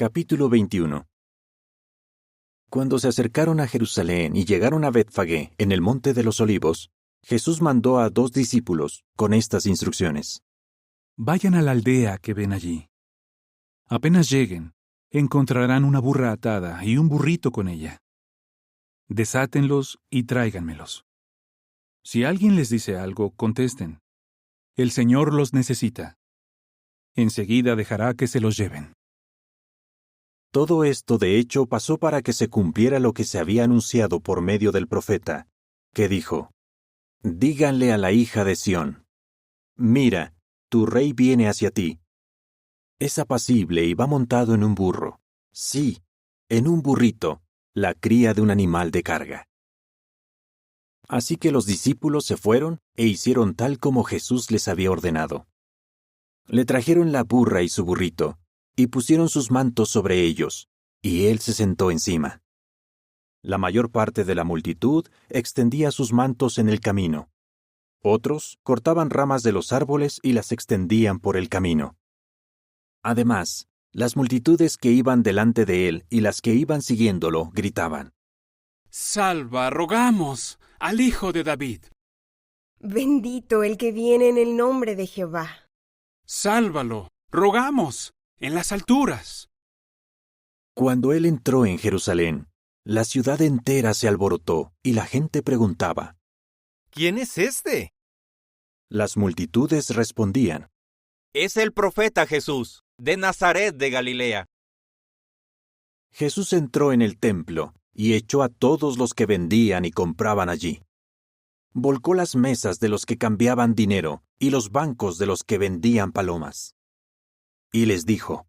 Capítulo 21. Cuando se acercaron a Jerusalén y llegaron a Betfagé, en el monte de los Olivos, Jesús mandó a 2 discípulos con estas instrucciones. Vayan a la aldea que ven allí. Apenas lleguen, encontrarán una burra atada y un burrito con ella. Desátenlos y tráiganmelos. Si alguien les dice algo, contesten: El Señor los necesita. Enseguida dejará que se los lleven. Todo esto, de hecho, pasó para que se cumpliera lo que se había anunciado por medio del profeta, que dijo: Díganle a la hija de Sión: Mira, tu rey viene hacia ti. Es apacible y va montado en un burro. Sí, en un burrito, la cría de un animal de carga. Así que los discípulos se fueron e hicieron tal como Jesús les había ordenado. Le trajeron la burra y su burrito, y pusieron sus mantos sobre ellos, y él se sentó encima. La mayor parte de la multitud extendía sus mantos en el camino. Otros cortaban ramas de los árboles y las extendían por el camino. Además, las multitudes que iban delante de él y las que iban siguiéndolo gritaban: Salva, rogamos, al Hijo de David. Bendito el que viene en el nombre de Jehová. Sálvalo, rogamos, en las alturas. Cuando él entró en Jerusalén, la ciudad entera se alborotó y la gente preguntaba: ¿Quién es este? Las multitudes respondían: Es el profeta Jesús, de Nazaret de Galilea. Jesús entró en el templo y echó a todos los que vendían y compraban allí. Volcó las mesas de los que cambiaban dinero y los bancos de los que vendían palomas. Y les dijo: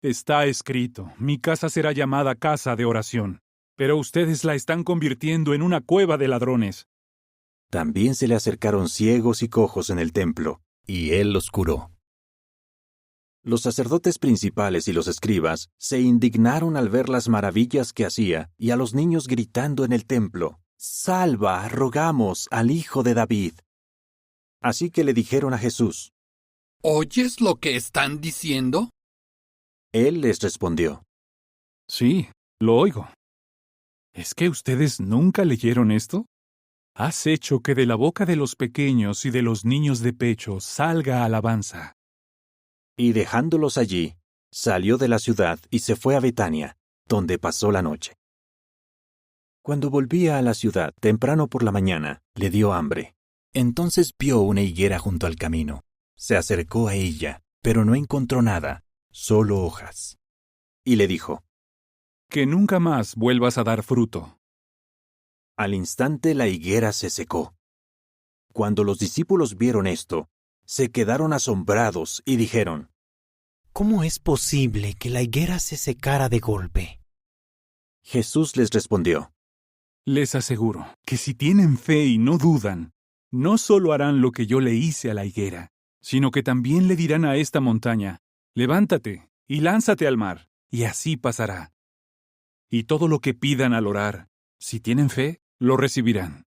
Está escrito: Mi casa será llamada casa de oración, pero ustedes la están convirtiendo en una cueva de ladrones. También se le acercaron ciegos y cojos en el templo, y él los curó. Los sacerdotes principales y los escribas se indignaron al ver las maravillas que hacía y a los niños gritando en el templo: Salva, rogamos, al Hijo de David. Así que le dijeron a Jesús: ¿Oyes lo que están diciendo? Él les respondió: Sí, lo oigo. ¿Es que ustedes nunca leyeron esto? Has hecho que de la boca de los pequeños y de los niños de pecho salga alabanza. Y dejándolos allí, salió de la ciudad y se fue a Betania, donde pasó la noche. Cuando volvía a la ciudad temprano por la mañana, le dio hambre. Entonces vio una higuera junto al camino. Se acercó a ella, pero no encontró nada, solo hojas. Y le dijo: Que nunca más vuelvas a dar fruto. Al instante la higuera se secó. Cuando los discípulos vieron esto, se quedaron asombrados y dijeron: ¿Cómo es posible que la higuera se secara de golpe? Jesús les respondió: Les aseguro que si tienen fe y no dudan, no solo harán lo que yo le hice a la higuera, sino que también le dirán a esta montaña: Levántate y lánzate al mar, y así pasará. Y todo lo que pidan al orar, si tienen fe, lo recibirán.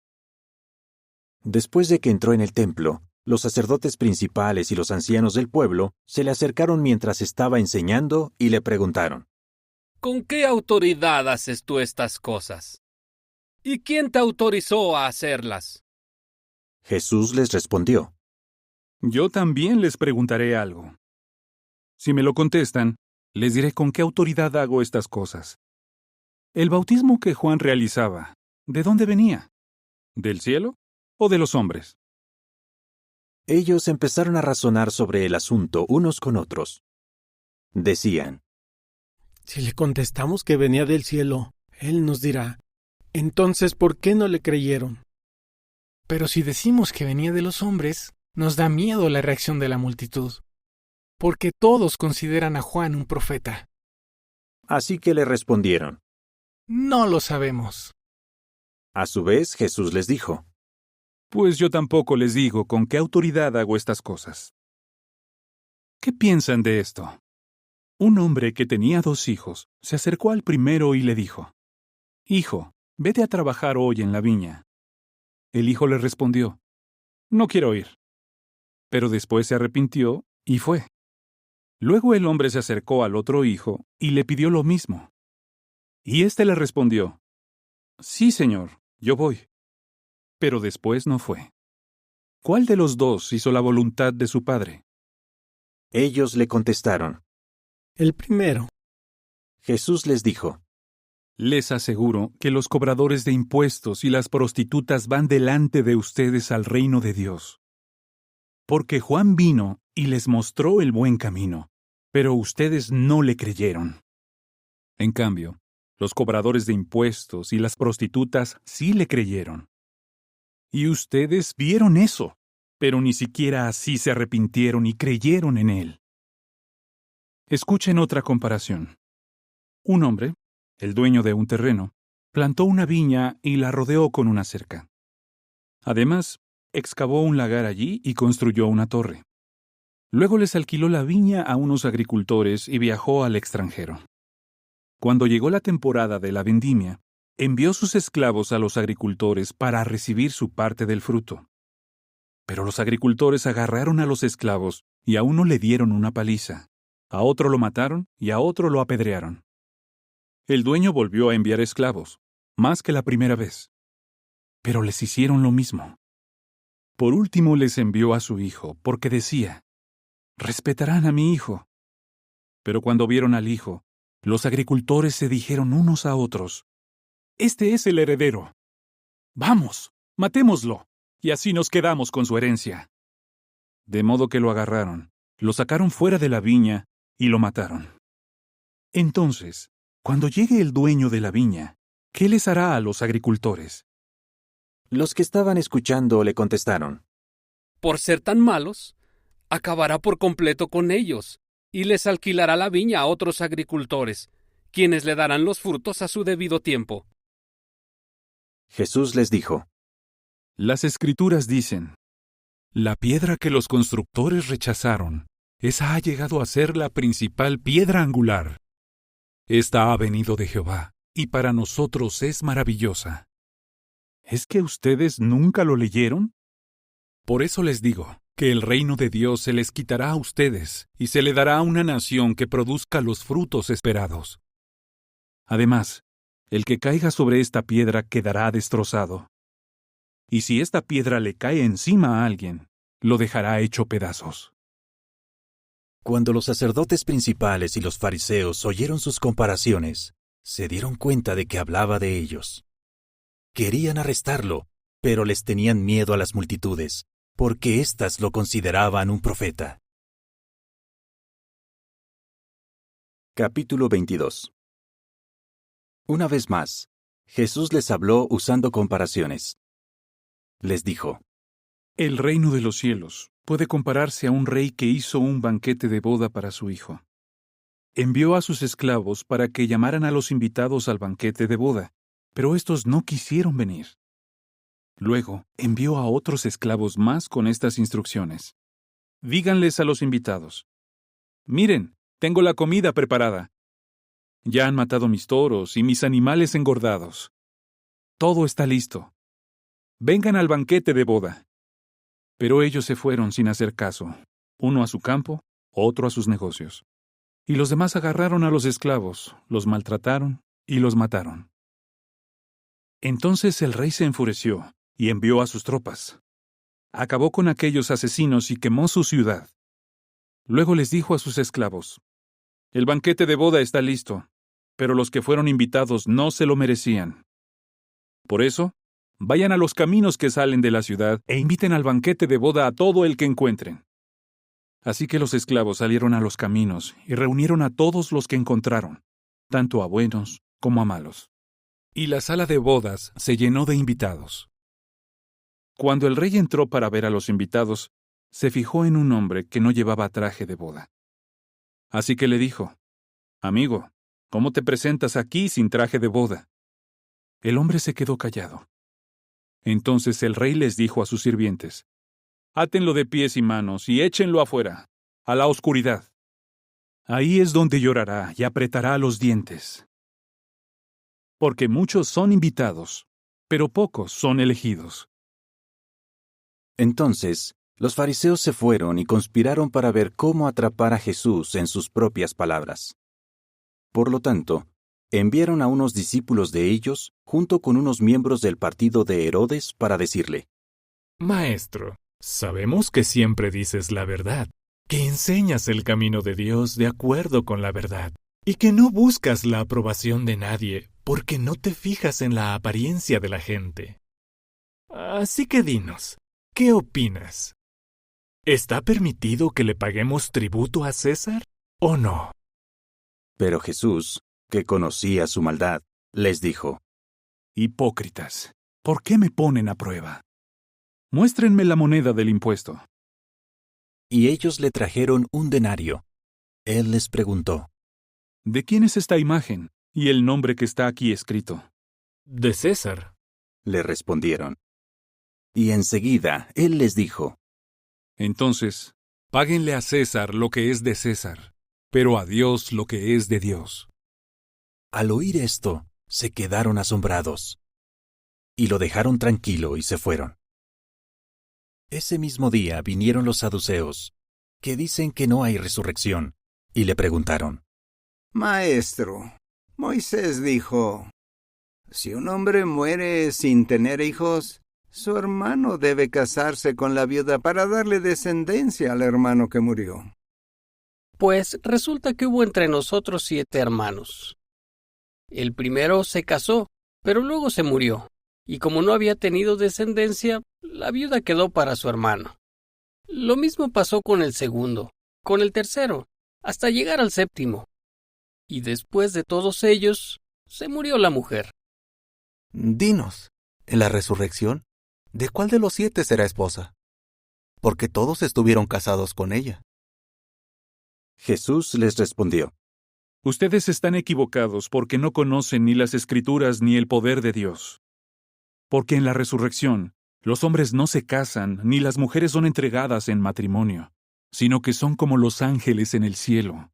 Después de que entró en el templo, los sacerdotes principales y los ancianos del pueblo se le acercaron mientras estaba enseñando y le preguntaron: ¿Con qué autoridad haces tú estas cosas? ¿Y quién te autorizó a hacerlas? Jesús les respondió: Yo también les preguntaré algo. Si me lo contestan, les diré con qué autoridad hago estas cosas. El bautismo que Juan realizaba, ¿de dónde venía? ¿Del cielo o de los hombres? Ellos empezaron a razonar sobre el asunto unos con otros. Decían: Si le contestamos que venía del cielo, él nos dirá: entonces, ¿por qué no le creyeron? Pero si decimos que venía de los hombres, nos da miedo la reacción de la multitud, porque todos consideran a Juan un profeta. Así que le respondieron. No lo sabemos. A su vez, Jesús les dijo: Pues yo tampoco les digo con qué autoridad hago estas cosas. ¿Qué piensan de esto? Un hombre que tenía 2 hijos se acercó al primero y le dijo: Hijo, vete a trabajar hoy en la viña. El hijo le respondió: No quiero ir. Pero después se arrepintió y fue. Luego el hombre se acercó al otro hijo y le pidió lo mismo. Y éste le respondió, «Sí, señor, yo voy». Pero después no fue. ¿Cuál de los dos hizo la voluntad de su padre? Ellos le contestaron. El primero. Jesús les dijo. Les aseguro que los cobradores de impuestos y las prostitutas van delante de ustedes al reino de Dios. Porque Juan vino y les mostró el buen camino, pero ustedes no le creyeron. En cambio, los cobradores de impuestos y las prostitutas sí le creyeron. Y ustedes vieron eso, pero ni siquiera así se arrepintieron y creyeron en él. Escuchen otra comparación. Un hombre, el dueño de un terreno, plantó una viña y la rodeó con una cerca. Además, excavó un lagar allí y construyó una torre. Luego les alquiló la viña a unos agricultores y viajó al extranjero. Cuando llegó la temporada de la vendimia, envió sus esclavos a los agricultores para recibir su parte del fruto. Pero los agricultores agarraron a los esclavos y a uno le dieron una paliza, a otro lo mataron y a otro lo apedrearon. El dueño volvió a enviar esclavos, más que la primera vez. Pero les hicieron lo mismo. Por último les envió a su hijo, porque decía, «Respetarán a mi hijo». Pero cuando vieron al hijo, los agricultores se dijeron unos a otros, «Este es el heredero. Vamos, matémoslo, y así nos quedamos con su herencia». De modo que lo agarraron, lo sacaron fuera de la viña y lo mataron. Entonces, cuando llegue el dueño de la viña, ¿qué les hará a los agricultores? Los que estaban escuchando le contestaron. Por ser tan malos, acabará por completo con ellos y les alquilará la viña a otros agricultores, quienes le darán los frutos a su debido tiempo. Jesús les dijo. Las Escrituras dicen, «La piedra que los constructores rechazaron, esa ha llegado a ser la principal piedra angular. Esta ha venido de Jehová, y para nosotros es maravillosa». ¿Es que ustedes nunca lo leyeron? Por eso les digo que el reino de Dios se les quitará a ustedes y se le dará a una nación que produzca los frutos esperados. Además, el que caiga sobre esta piedra quedará destrozado. Y si esta piedra le cae encima a alguien, lo dejará hecho pedazos. Cuando los sacerdotes principales y los fariseos oyeron sus comparaciones, se dieron cuenta de que hablaba de ellos. Querían arrestarlo, pero les tenían miedo a las multitudes, porque éstas lo consideraban un profeta. Capítulo 22. Una vez más, Jesús les habló usando comparaciones. Les dijo, «El reino de los cielos puede compararse a un rey que hizo un banquete de boda para su hijo. Envió a sus esclavos para que llamaran a los invitados al banquete de boda, pero estos no quisieron venir. Luego envió a otros esclavos más con estas instrucciones. Díganles a los invitados, «Miren, tengo la comida preparada. Ya han matado mis toros y mis animales engordados. Todo está listo. Vengan al banquete de boda». Pero ellos se fueron sin hacer caso, uno a su campo, otro a sus negocios. Y los demás agarraron a los esclavos, los maltrataron y los mataron. Entonces el rey se enfureció y envió a sus tropas. Acabó con aquellos asesinos y quemó su ciudad. Luego les dijo a sus esclavos, «El banquete de boda está listo, pero los que fueron invitados no se lo merecían. Por eso, vayan a los caminos que salen de la ciudad e inviten al banquete de boda a todo el que encuentren». Así que los esclavos salieron a los caminos y reunieron a todos los que encontraron, tanto a buenos como a malos. Y la sala de bodas se llenó de invitados. Cuando el rey entró para ver a los invitados, se fijó en un hombre que no llevaba traje de boda. Así que le dijo, «Amigo, ¿cómo te presentas aquí sin traje de boda?» El hombre se quedó callado. Entonces el rey les dijo a sus sirvientes, «Átenlo de pies y manos y échenlo afuera, a la oscuridad. Ahí es donde llorará y apretará los dientes. Porque muchos son invitados, pero pocos son elegidos». Entonces, Los fariseos se fueron y conspiraron para ver cómo atrapar a Jesús en sus propias palabras. Por lo tanto, enviaron a unos discípulos de ellos, junto con unos miembros del partido de Herodes, para decirle: Maestro, sabemos que siempre dices la verdad, que enseñas el camino de Dios de acuerdo con la verdad, y que no buscas la aprobación de nadie, porque no te fijas en la apariencia de la gente. Así que dinos, ¿qué opinas? ¿Está permitido que le paguemos tributo a César o no? Pero Jesús, que conocía su maldad, les dijo: Hipócritas, ¿por qué me ponen a prueba? Muéstrenme la moneda del impuesto. Y ellos le trajeron un denario. Él les preguntó: ¿De quién es esta imagen y el nombre que está aquí escrito? De César, le respondieron. Y enseguida él les dijo: Entonces, páguenle a César lo que es de César, pero a Dios lo que es de Dios. Al oír esto, se quedaron asombrados. Y lo dejaron tranquilo y se fueron. Ese mismo día vinieron los saduceos, que dicen que no hay resurrección, y le preguntaron: Maestro, Moisés dijo: si un hombre muere sin tener hijos, su hermano debe casarse con la viuda para darle descendencia al hermano que murió. Pues resulta que hubo entre nosotros 7 hermanos. El primero se casó, pero luego se murió, y como no había tenido descendencia, la viuda quedó para su hermano. Lo mismo pasó con el segundo, con el tercero, hasta llegar al séptimo. Y después de todos ellos, se murió la mujer. Dinos, en la resurrección, ¿de cuál de los 7 será esposa? Porque todos estuvieron casados con ella. Jesús les respondió: Ustedes están equivocados porque no conocen ni las Escrituras ni el poder de Dios. Porque en la resurrección, los hombres no se casan ni las mujeres son entregadas en matrimonio, sino que son como los ángeles en el cielo.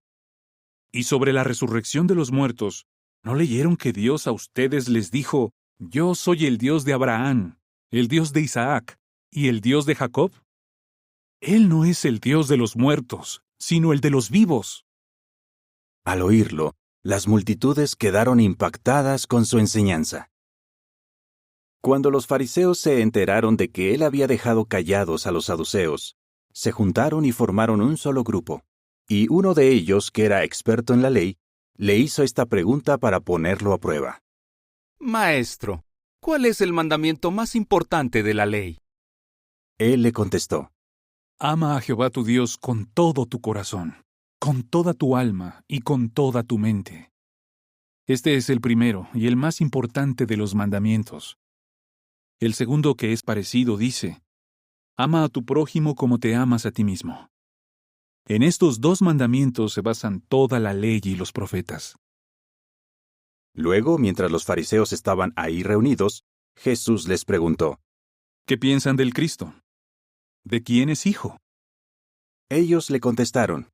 Y sobre la resurrección de los muertos, ¿no leyeron que Dios a ustedes les dijo: Yo soy el Dios de Abraham, el Dios de Isaac y el Dios de Jacob? Él no es el Dios de los muertos, sino el de los vivos. Al oírlo, las multitudes quedaron impactadas con su enseñanza. Cuando los fariseos se enteraron de que él había dejado callados a los saduceos, se juntaron y formaron un solo grupo, y uno de ellos, que era experto en la ley, le hizo esta pregunta para ponerlo a prueba: Maestro, ¿cuál es el mandamiento más importante de la ley? Él le contestó: Ama a Jehová tu Dios con todo tu corazón, con toda tu alma y con toda tu mente. Este es el primero y el más importante de los mandamientos. El segundo, que es parecido, dice: Ama a tu prójimo como te amas a ti mismo. En estos 2 mandamientos se basan toda la ley y los profetas. Luego, mientras los fariseos estaban ahí reunidos, Jesús les preguntó: ¿Qué piensan del Cristo? ¿De quién es hijo? Ellos le contestaron: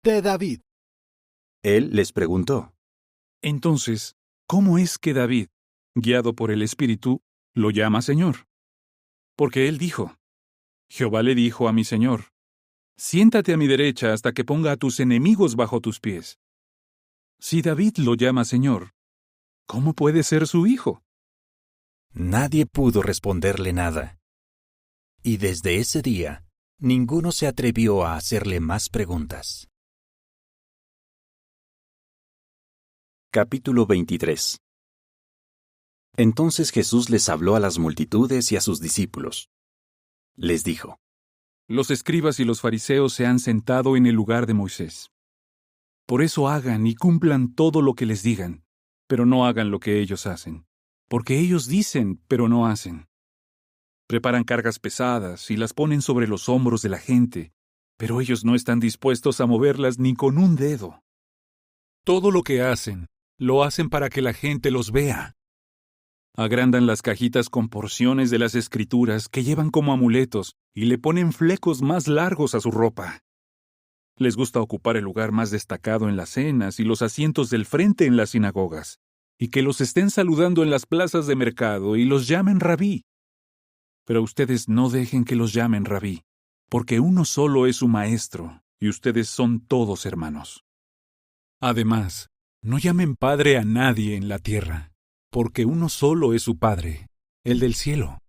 De David. Él les preguntó: Entonces, ¿cómo es que David, guiado por el Espíritu, lo llama Señor? Porque él dijo: Jehová le dijo a mi Señor: Siéntate a mi derecha hasta que ponga a tus enemigos bajo tus pies. Si David lo llama Señor, ¿cómo puede ser su hijo? Nadie pudo responderle nada. Y desde ese día, ninguno se atrevió a hacerle más preguntas. Capítulo 23. Entonces Jesús les habló a las multitudes y a sus discípulos. Les dijo: Los escribas y los fariseos se han sentado en el lugar de Moisés. Por eso hagan y cumplan todo lo que les digan, pero no hagan lo que ellos hacen, porque ellos dicen, pero no hacen. Preparan cargas pesadas y las ponen sobre los hombros de la gente, pero ellos no están dispuestos a moverlas ni con un dedo. Todo lo que hacen, lo hacen para que la gente los vea. Agrandan las cajitas con porciones de las Escrituras que llevan como amuletos y le ponen flecos más largos a su ropa. Les gusta ocupar el lugar más destacado en las cenas y los asientos del frente en las sinagogas, y que los estén saludando en las plazas de mercado y los llamen rabí. Pero ustedes no dejen que los llamen rabí, porque uno solo es su Maestro, y ustedes son todos hermanos. Además, no llamen Padre a nadie en la tierra, porque uno solo es su Padre, el del cielo.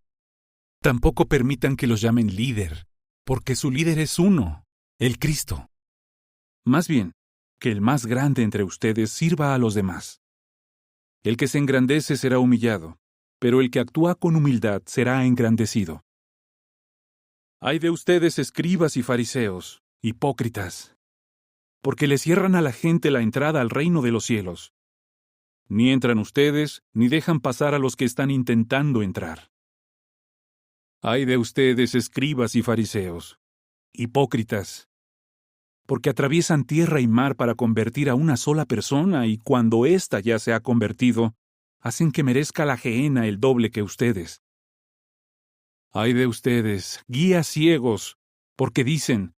Tampoco permitan que los llamen líder, porque su líder es uno, el Cristo. Más bien, que el más grande entre ustedes sirva a los demás. El que se engrandece será humillado, pero el que actúa con humildad será engrandecido. Ay de ustedes, escribas y fariseos, hipócritas, porque le cierran a la gente la entrada al reino de los cielos. Ni entran ustedes, ni dejan pasar a los que están intentando entrar. Ay de ustedes, escribas y fariseos, hipócritas, porque atraviesan tierra y mar para convertir a una sola persona, y cuando ésta ya se ha convertido, hacen que merezca la gehenna el doble que ustedes. Ay de ustedes, guías ciegos, porque dicen,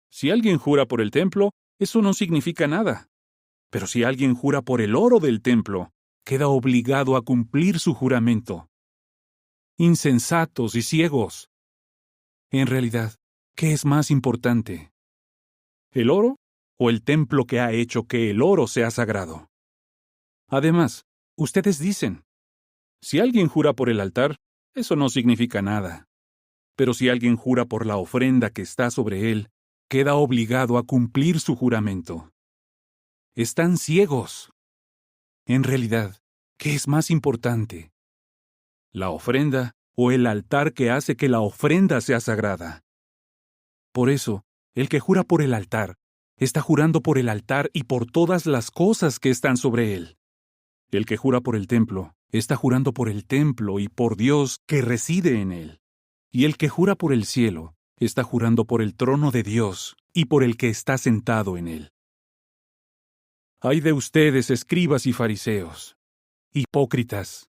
si alguien jura por el templo, eso no significa nada. Pero si alguien jura por el oro del templo, queda obligado a cumplir su juramento. Insensatos y ciegos. En realidad, ¿qué es más importante? ¿El oro o el templo que ha hecho que el oro sea sagrado? Además, ustedes dicen, si alguien jura por el altar, eso no significa nada. Pero si alguien jura por la ofrenda que está sobre él, queda obligado a cumplir su juramento. Están ciegos. En realidad, ¿qué es más importante? ¿La ofrenda o el altar que hace que la ofrenda sea sagrada? Por eso, el que jura por el altar, está jurando por el altar y por todas las cosas que están sobre él. El que jura por el templo, está jurando por el templo y por Dios que reside en él. Y el que jura por el cielo, está jurando por el trono de Dios y por el que está sentado en él. Ay de ustedes, escribas y fariseos, hipócritas,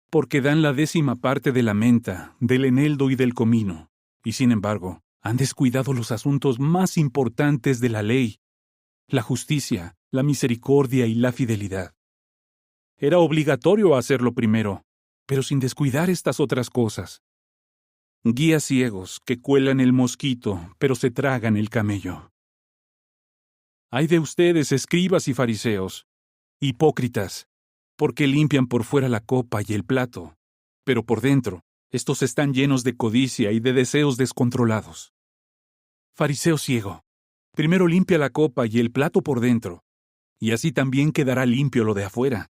porque dan la 10ª parte de la menta, del eneldo y del comino, y sin embargo, han descuidado los asuntos más importantes de la ley, la justicia, la misericordia y la fidelidad. Era obligatorio hacerlo primero, pero sin descuidar estas otras cosas. Guías ciegos que cuelan el mosquito, pero se tragan el camello. Ay de ustedes, escribas y fariseos, hipócritas, porque limpian por fuera la copa y el plato, pero por dentro, estos están llenos de codicia y de deseos descontrolados. Fariseo ciego, primero limpia la copa y el plato por dentro, y así también quedará limpio lo de afuera.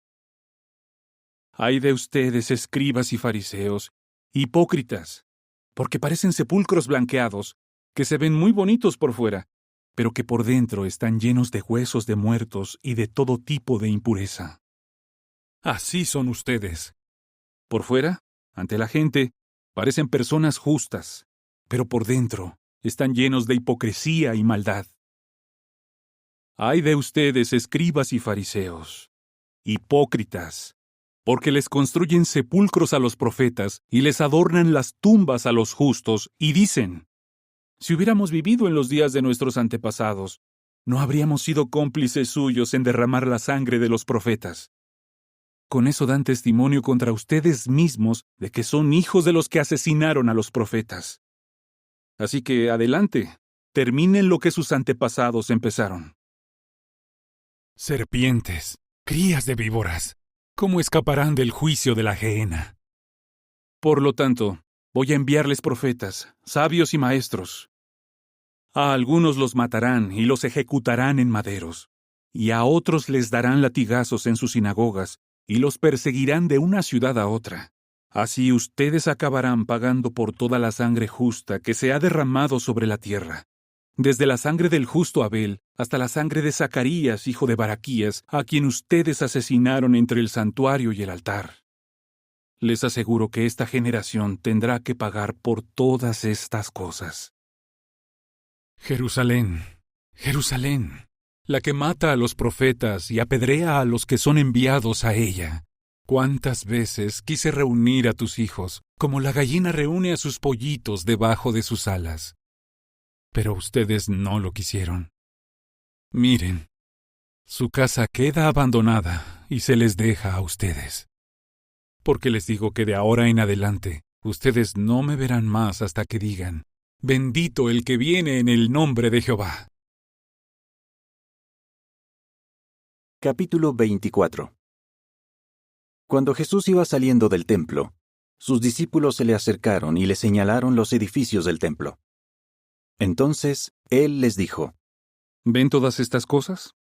Ay de ustedes, escribas y fariseos, hipócritas, porque parecen sepulcros blanqueados, que se ven muy bonitos por fuera, pero que por dentro están llenos de huesos de muertos y de todo tipo de impureza. Así son ustedes. Por fuera, ante la gente, parecen personas justas, pero por dentro están llenos de hipocresía y maldad. Ay de ustedes, escribas y fariseos, hipócritas, porque les construyen sepulcros a los profetas y les adornan las tumbas a los justos, y dicen, si hubiéramos vivido en los días de nuestros antepasados, no habríamos sido cómplices suyos en derramar la sangre de los profetas. Con eso dan testimonio contra ustedes mismos de que son hijos de los que asesinaron a los profetas. Así que adelante, terminen lo que sus antepasados empezaron. Serpientes, crías de víboras, ¿cómo escaparán del juicio de la gehenna? Por lo tanto, voy a enviarles profetas, sabios y maestros. A algunos los matarán y los ejecutarán en maderos, y a otros les darán latigazos en sus sinagogas, y los perseguirán de una ciudad a otra. Así ustedes acabarán pagando por toda la sangre justa que se ha derramado sobre la tierra, desde la sangre del justo Abel hasta la sangre de Zacarías, hijo de Baraquías, a quien ustedes asesinaron entre el santuario y el altar. Les aseguro que esta generación tendrá que pagar por todas estas cosas. Jerusalén, Jerusalén, la que mata a los profetas y apedrea a los que son enviados a ella. ¿Cuántas veces quise reunir a tus hijos, como la gallina reúne a sus pollitos debajo de sus alas? Pero ustedes no lo quisieron. Miren, su casa queda abandonada y se les deja a ustedes. Porque les digo que de ahora en adelante, ustedes no me verán más hasta que digan, Bendito el que viene en el nombre de Jehová. Capítulo 24. Cuando Jesús iba saliendo del templo, sus discípulos se le acercaron y le señalaron los edificios del templo. Entonces él les dijo: ¿Ven todas estas cosas?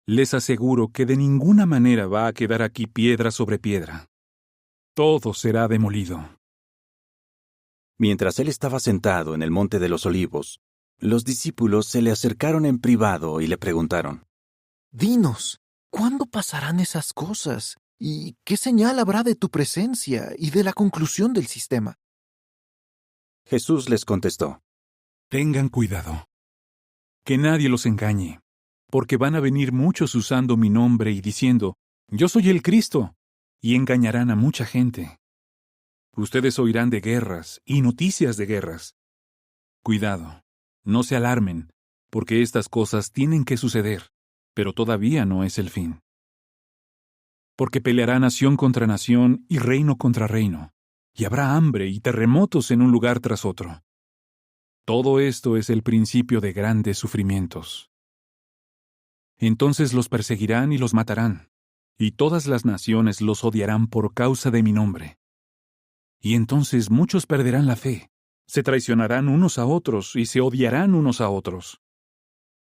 Les aseguro que de ninguna manera va a quedar aquí piedra sobre piedra. Todo será demolido. Mientras él estaba sentado en el monte de los Olivos, los discípulos se le acercaron en privado y le preguntaron: Dinos, ¿cuándo pasarán esas cosas? ¿Y qué señal habrá de tu presencia y de la conclusión del sistema? Jesús les contestó: Tengan cuidado. Que nadie los engañe, porque van a venir muchos usando mi nombre y diciendo: Yo soy el Cristo, y engañarán a mucha gente. Ustedes oirán de guerras y noticias de guerras. Cuidado, no se alarmen, porque estas cosas tienen que suceder, pero todavía no es el fin. Porque peleará nación contra nación y reino contra reino, y habrá hambre y terremotos en un lugar tras otro. Todo esto es el principio de grandes sufrimientos. Entonces los perseguirán y los matarán, y todas las naciones los odiarán por causa de mi nombre. Y entonces muchos perderán la fe, se traicionarán unos a otros y se odiarán unos a otros.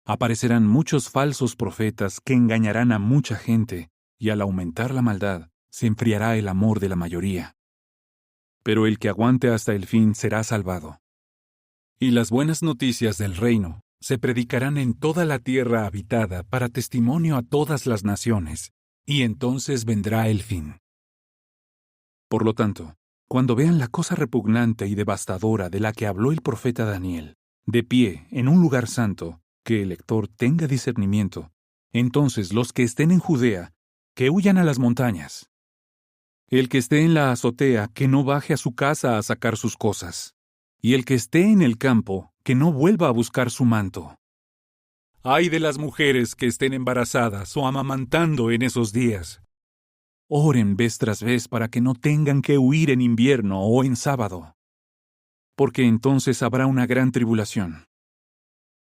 Aparecerán muchos falsos profetas que engañarán a mucha gente, y al aumentar la maldad, se enfriará el amor de la mayoría. Pero el que aguante hasta el fin será salvado. Y las buenas noticias del reino se predicarán en toda la tierra habitada para testimonio a todas las naciones, y entonces vendrá el fin. Por lo tanto, cuando vean la cosa repugnante y devastadora de la que habló el profeta Daniel, de pie en un lugar santo, que el lector tenga discernimiento, entonces los que estén en Judea, que huyan a las montañas. El que esté en la azotea, que no baje a su casa a sacar sus cosas. Y el que esté en el campo, que no vuelva a buscar su manto. Ay de las mujeres que estén embarazadas o amamantando en esos días. Oren vez tras vez para que no tengan que huir en invierno o en sábado. Porque entonces habrá una gran tribulación.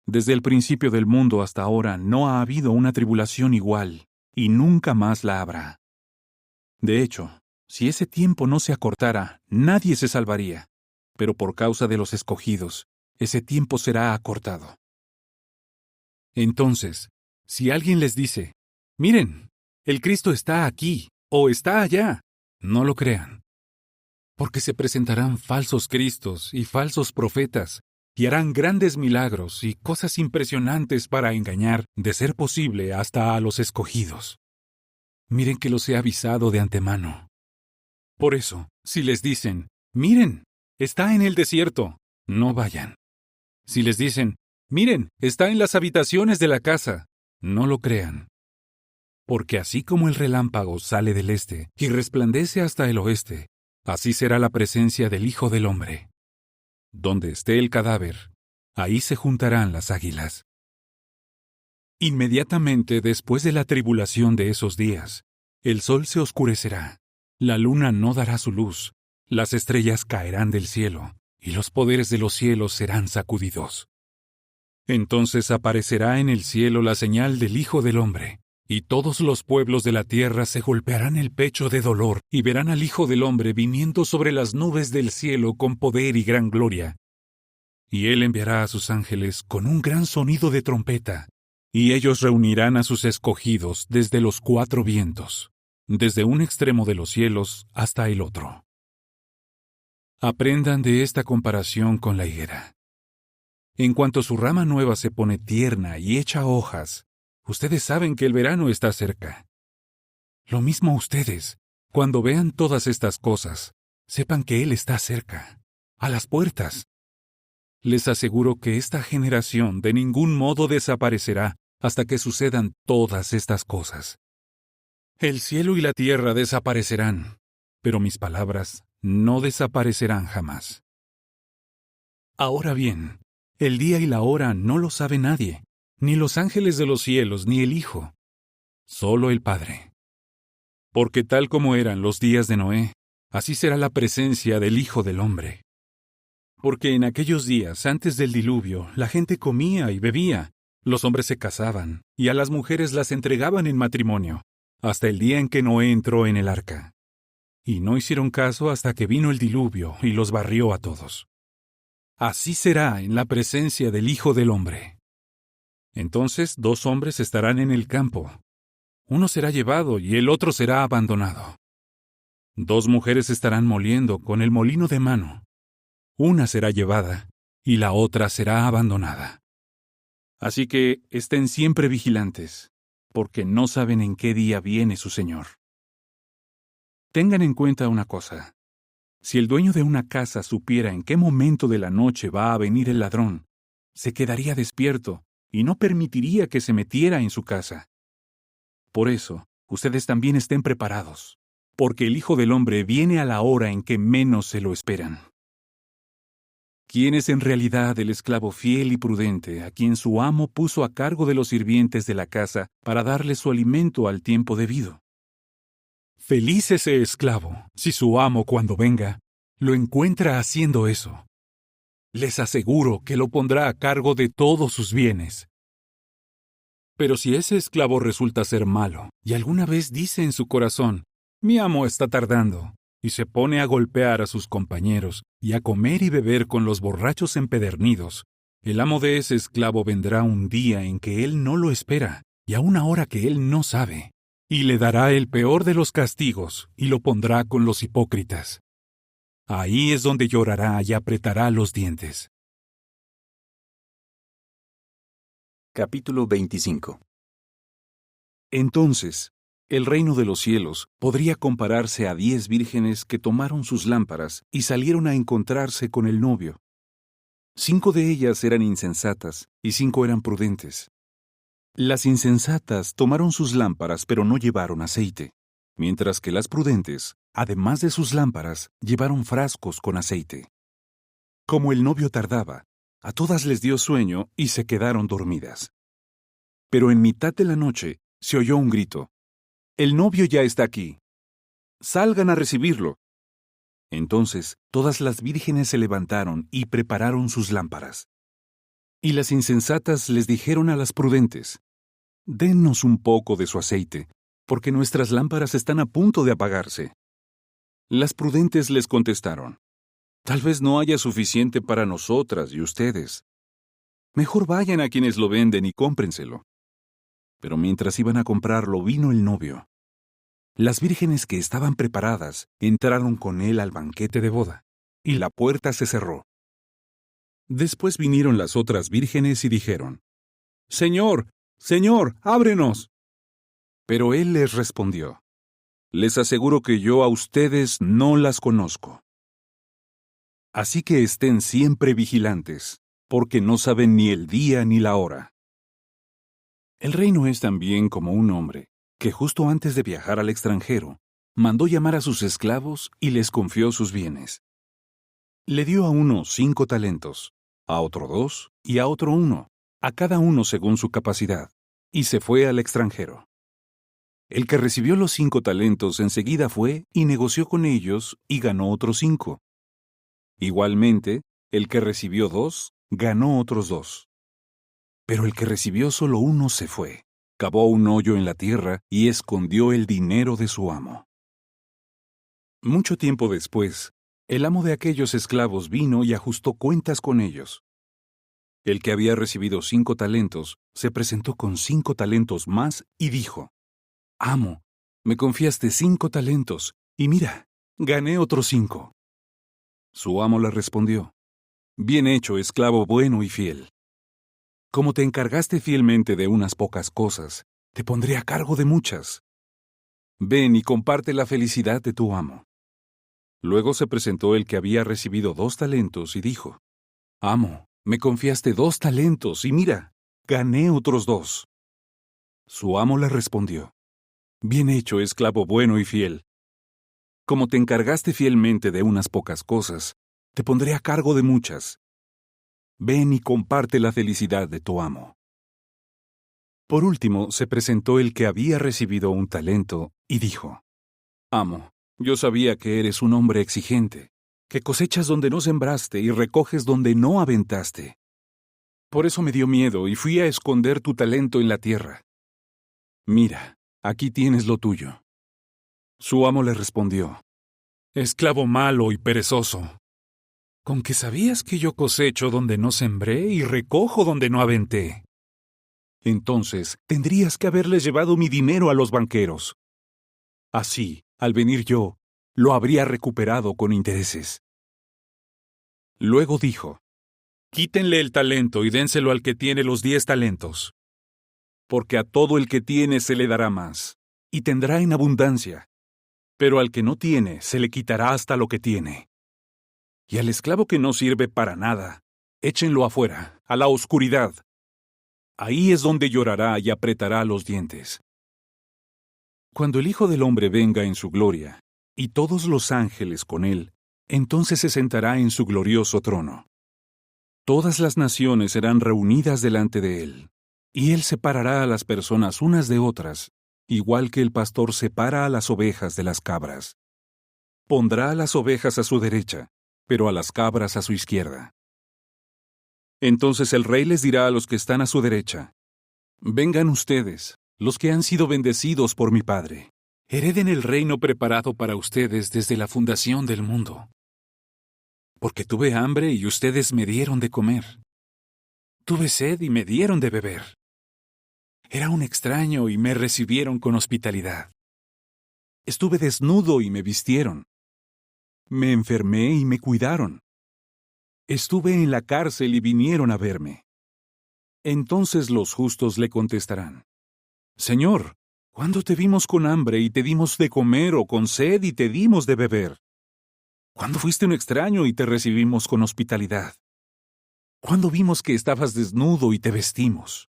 Desde el principio del mundo hasta ahora no ha habido una tribulación igual, y nunca más la habrá. De hecho, si ese tiempo no se acortara, nadie se salvaría, pero por causa de los escogidos, ese tiempo será acortado. Entonces, si alguien les dice: Miren, el Cristo está aquí, o está allá, no lo crean. Porque se presentarán falsos cristos y falsos profetas, y harán grandes milagros y cosas impresionantes para engañar, de ser posible, hasta a los escogidos. Miren que los he avisado de antemano. Por eso, si les dicen: Miren, está en el desierto, no vayan. Si les dicen: Miren, está en las habitaciones de la casa, no lo crean. Porque así como el relámpago sale del este y resplandece hasta el oeste, así será la presencia del Hijo del Hombre. Donde esté el cadáver, ahí se juntarán las águilas. Inmediatamente después de la tribulación de esos días, el sol se oscurecerá, la luna no dará su luz, las estrellas caerán del cielo, y los poderes de los cielos serán sacudidos. Entonces aparecerá en el cielo la señal del Hijo del Hombre, y todos los pueblos de la tierra se golpearán el pecho de dolor y verán al Hijo del Hombre viniendo sobre las nubes del cielo con poder y gran gloria. Y él enviará a sus ángeles con un gran sonido de trompeta, y ellos reunirán a sus escogidos desde los cuatro vientos, desde un extremo de los cielos hasta el otro. Aprendan de esta comparación con la higuera. En cuanto su rama nueva se pone tierna y echa hojas, ustedes saben que el verano está cerca. Lo mismo ustedes, cuando vean todas estas cosas, sepan que Él está cerca, a las puertas. Les aseguro que esta generación de ningún modo desaparecerá hasta que sucedan todas estas cosas. El cielo y la tierra desaparecerán, pero mis palabras no desaparecerán jamás. Ahora bien, el día y la hora no lo sabe nadie, ni los ángeles de los cielos, ni el Hijo, solo el Padre. Porque tal como eran los días de Noé, así será la presencia del Hijo del Hombre. Porque en aquellos días, antes del diluvio, la gente comía y bebía, los hombres se casaban, y a las mujeres las entregaban en matrimonio, hasta el día en que Noé entró en el arca. Y no hicieron caso hasta que vino el diluvio y los barrió a todos. Así será en la presencia del Hijo del Hombre. Entonces 2 hombres estarán en el campo. Uno será llevado y el otro será abandonado. 2 mujeres estarán moliendo con el molino de mano. Una será llevada y la otra será abandonada. Así que estén siempre vigilantes, porque no saben en qué día viene su Señor. Tengan en cuenta una cosa. Si el dueño de una casa supiera en qué momento de la noche va a venir el ladrón, se quedaría despierto y no permitiría que se metiera en su casa. Por eso, ustedes también estén preparados, porque el Hijo del Hombre viene a la hora en que menos se lo esperan. ¿Quién es en realidad el esclavo fiel y prudente a quien su amo puso a cargo de los sirvientes de la casa para darle su alimento al tiempo debido? Feliz ese esclavo si su amo, cuando venga, lo encuentra haciendo eso. Les aseguro que lo pondrá a cargo de todos sus bienes. Pero si ese esclavo resulta ser malo y alguna vez dice en su corazón, «Mi amo está tardando», y se pone a golpear a sus compañeros y a comer y beber con los borrachos empedernidos, el amo de ese esclavo vendrá un día en que él no lo espera y a una hora que él no sabe, y le dará el peor de los castigos y lo pondrá con los hipócritas. Ahí es donde llorará y apretará los dientes. Capítulo 25. Entonces, el reino de los cielos podría compararse a 10 vírgenes que tomaron sus lámparas y salieron a encontrarse con el novio. 5 de ellas eran insensatas y 5 eran prudentes. Las insensatas tomaron sus lámparas pero no llevaron aceite, mientras que las prudentes, además de sus lámparas, llevaron frascos con aceite. Como el novio tardaba, a todas les dio sueño y se quedaron dormidas. Pero en mitad de la noche se oyó un grito. «El novio ya está aquí. Salgan a recibirlo». Entonces todas las vírgenes se levantaron y prepararon sus lámparas. Y las insensatas les dijeron a las prudentes, «Dennos un poco de su aceite, porque nuestras lámparas están a punto de apagarse». Las prudentes les contestaron, «Tal vez no haya suficiente para nosotras y ustedes. Mejor vayan a quienes lo venden y cómprenselo». Pero mientras iban a comprarlo vino el novio. Las vírgenes que estaban preparadas entraron con él al banquete de boda, y la puerta se cerró. Después vinieron las otras vírgenes y dijeron, «Señor, Señor, ábrenos». Pero él les respondió, «Les aseguro que yo a ustedes no las conozco. Así que estén siempre vigilantes, porque no saben ni el día ni la hora». El reino es también como un hombre que justo antes de viajar al extranjero, mandó llamar a sus esclavos y les confió sus bienes. Le dio a uno 5 talentos, a otro 2 y a otro 1, a cada uno según su capacidad, y se fue al extranjero. El que recibió los 5 talentos enseguida fue y negoció con ellos y ganó otros 5. Igualmente, el que recibió 2 ganó otros 2. Pero el que recibió solo 1 se fue, cavó un hoyo en la tierra y escondió el dinero de su amo. Mucho tiempo después, el amo de aquellos esclavos vino y ajustó cuentas con ellos. El que había recibido 5 talentos se presentó con 5 talentos más y dijo, «Amo, me confiaste 5 talentos, y mira, gané otros 5». Su amo le respondió, «Bien hecho, esclavo bueno y fiel. Como te encargaste fielmente de unas pocas cosas, te pondré a cargo de muchas. Ven y comparte la felicidad de tu amo». Luego se presentó el que había recibido 2 talentos y dijo, «Amo, me confiaste 2 talentos, y mira, gané otros 2». Su amo le respondió, «Bien hecho, esclavo bueno y fiel. Como te encargaste fielmente de unas pocas cosas, te pondré a cargo de muchas. Ven y comparte la felicidad de tu amo». Por último se presentó el que había recibido 1 talento y dijo, «Amo, yo sabía que eres un hombre exigente, que cosechas donde no sembraste y recoges donde no aventaste. Por eso me dio miedo y fui a esconder tu talento en la tierra. Mira, aquí tienes lo tuyo. Su amo le respondió: esclavo malo y perezoso, ¿con que sabías que yo cosecho donde no sembré y recojo donde no aventé? Entonces tendrías que haberle llevado mi dinero a los banqueros. Así, al venir yo, lo habría recuperado con intereses. Luego dijo: quítenle el talento y dénselo al que tiene los 10 talentos. Porque a todo el que tiene se le dará más, y tendrá en abundancia. Pero al que no tiene se le quitará hasta lo que tiene. Y al esclavo que no sirve para nada, échenlo afuera, a la oscuridad. Ahí es donde llorará y apretará los dientes. Cuando el Hijo del Hombre venga en su gloria, y todos los ángeles con él, entonces se sentará en su glorioso trono. Todas las naciones serán reunidas delante de él, y él separará a las personas unas de otras, igual que el pastor separa a las ovejas de las cabras. Pondrá a las ovejas a su derecha, pero a las cabras a su izquierda. Entonces el rey les dirá a los que están a su derecha: vengan ustedes, los que han sido bendecidos por mi Padre. Hereden el reino preparado para ustedes desde la fundación del mundo. Porque tuve hambre y ustedes me dieron de comer. Tuve sed y me dieron de beber. Era un extraño y me recibieron con hospitalidad. Estuve desnudo y me vistieron. Me enfermé y me cuidaron. Estuve en la cárcel y vinieron a verme. Entonces los justos le contestarán: Señor, ¿cuándo te vimos con hambre y te dimos de comer, o con sed y te dimos de beber? ¿Cuándo fuiste un extraño y te recibimos con hospitalidad? ¿Cuándo vimos que estabas desnudo y te vestimos?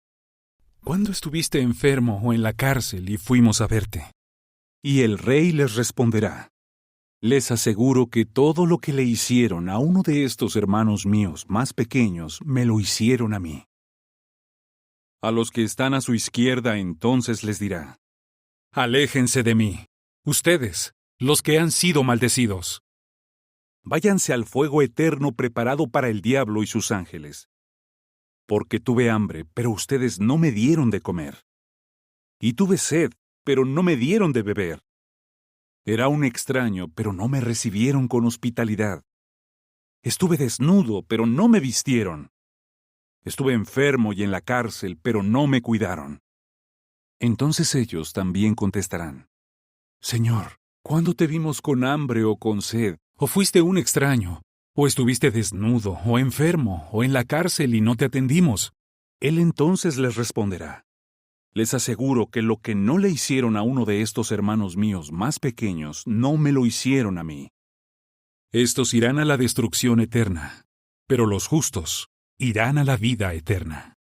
¿Cuándo estuviste enfermo o en la cárcel y fuimos a verte? Y el rey les responderá: les aseguro que todo lo que le hicieron a uno de estos hermanos míos más pequeños, me lo hicieron a mí. A los que están a su izquierda entonces les dirá: aléjense de mí, ustedes, los que han sido maldecidos. Váyanse al fuego eterno preparado para el diablo y sus ángeles. Porque tuve hambre, pero ustedes no me dieron de comer. Y tuve sed, pero no me dieron de beber. Era un extraño, pero no me recibieron con hospitalidad. Estuve desnudo, pero no me vistieron. Estuve enfermo y en la cárcel, pero no me cuidaron. Entonces ellos también contestarán: Señor, ¿cuándo te vimos con hambre o con sed, o fuiste un extraño, o estuviste desnudo, o enfermo, o en la cárcel y no te atendimos? Él entonces les responderá: les aseguro que lo que no le hicieron a uno de estos hermanos míos más pequeños, no me lo hicieron a mí. Estos irán a la destrucción eterna, pero los justos irán a la vida eterna.